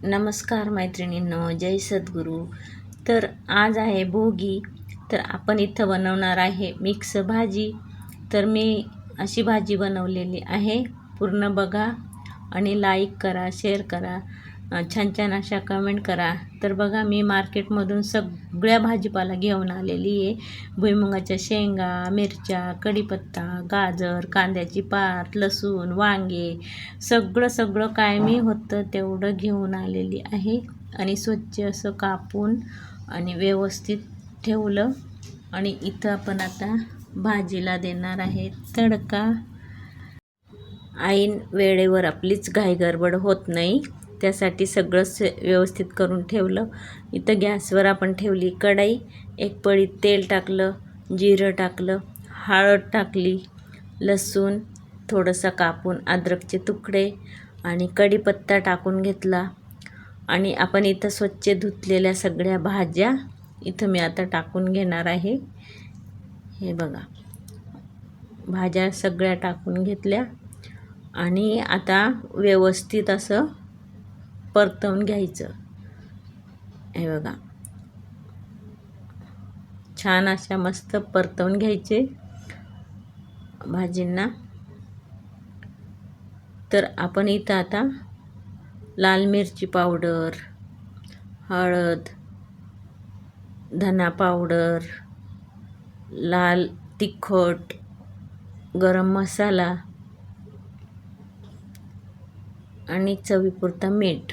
नमस्कार मैत्रिणींनो, जय सद्गुरू. तर आज आहे भोगी. तर आपण इथं बनवणार आहे मिक्स भाजी. तर मी अशी भाजी बनवलेली आहे. पूर्ण बघा आणि लाईक करा, शेअर करा, छान छान अशा कमेंट करा. तर बघा, मी मार्केटमधून सगळ्या भाजीपाला घेऊन आलेली आहे. भुईमुगाच्या शेंगा, मिरच्या, कढीपत्ता, गाजर, कांद्याची पात, लसूण, वांगे, सगळं काय मी होतं तेवढं घेऊन आलेली आहे. आणि स्वच्छ असं कापून आणि व्यवस्थित ठेवलं. आणि इथं आपण आता भाजीला देणार आहे तडका. ऐन वेळेवर आपलीच घाई गडबड होत नाही, त्यासाठी सगळंच व्यवस्थित करून ठेवलं. इथं गॅसवर आपण ठेवली कढई. एक पळीत तेल टाकलं, जिरं टाकलं, हळद टाकली, लसूण थोडंसं कापून, अद्रकचे तुकडे आणि कढीपत्ता टाकून घेतला. आणि आपण इथं स्वच्छ धुतलेल्या सगळ्या भाज्या इथं मी आता टाकून घेणार आहे. हे बघा, भाज्या सगळ्या टाकून घेतल्या आणि आता व्यवस्थित असं परतवून घ्यायचं. हे बघा, छान अशा मस्त परतवून घ्यायचे भाजींना. तर आपण इथं आता लाल मिरची पावडर, हळद, धना पावडर, लाल तिखट, गरम मसाला आणि चवीपुरता मीठ,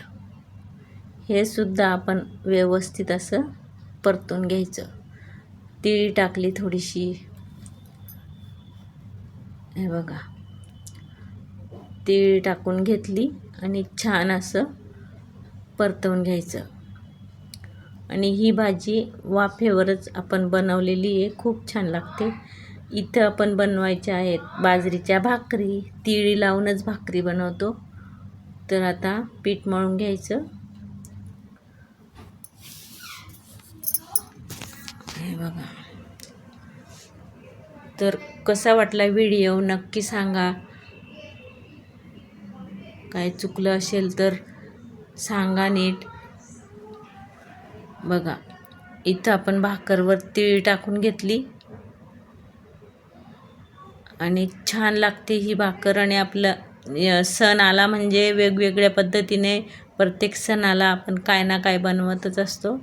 हे सुद्धा आपण व्यवस्थित असं परतून घ्यायचं. तीळ टाकली थोडीशी. हे बघा, तीळ टाकून घेतली आणि छान असं परतवून घ्यायचं. आणि ही भाजी वाफेवरच आपण बनवलेली आहे, खूप छान लागते. इथं आपण बनवायच्या आहेत बाजरीच्या भाकरी. तिळी लावूनच भाकरी बनवतो. तर आता पीठ मळून घ्यायचं. हे बघा. तर कसा वाटला व्हिडिओ नक्की सांगा. काय चुकलं असेल तर सांगा नीट. बघा, इथं आपण भाकरवर तीळ टाकून घेतली आणि छान लागते ही भाकर. आणि आपलं सण आला म्हणजे वेगवेगळ्या पद्धतीने प्रत्येक सणाला आपण काय ना काय बनवतच असतो.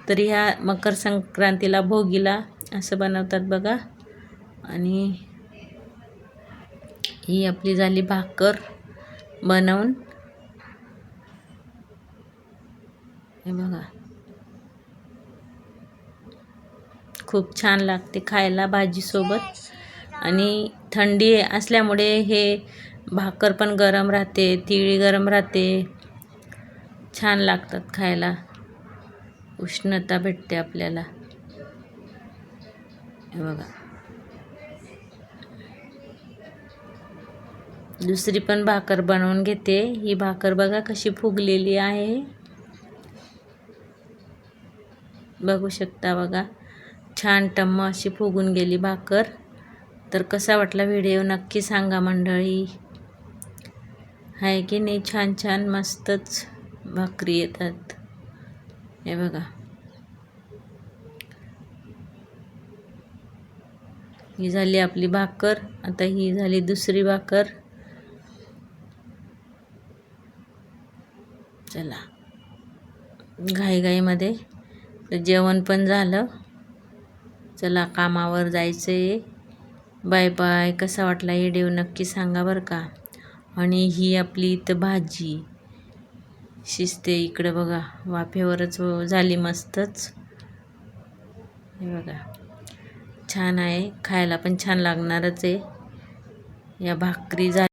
तर ह्या मकर संक्रांतीला, भोगीला असं बनवतात बघा. आणि ही आपली झाली भाकर बनवून. हे बघा, खूप छान लागते खायला भाजीसोबत. आणि थंडी असल्यामुळे हे भाकर पण गरम राहते, तिळी गरम राहते, छान लागतात खायला. उष्णता भेटते आपल्याला. हे बघा, दुसरी पण भाकर बनवून घेते. ही भाकर बघा कशी फुगलेली आहे, बघू शकता. बघा, छान टम्म अशी फुगून गेली भाकर. तर कसा वाटला व्हिडिओ नक्की सांगा मंडळी. आहे की नाही छान छान मस्तच भाकरी येतात. हे बघा, ही झाली आपली भाकर. आता ही झाली दुसरी भाकर. चला, घाईघाईमध्ये जेवण पण झालं. चला, कामावर जायचं आहे. Bye bye. कसा वाटला व्हिडिओ नक्की सांगा बरं का. आणि ही आपली इथं भाजी शिजते इकडं बघा, वाफेवरच झाली मस्तच. हे बघा, छान आहे, खायला पण छान लागणारच आहे. या भाकरी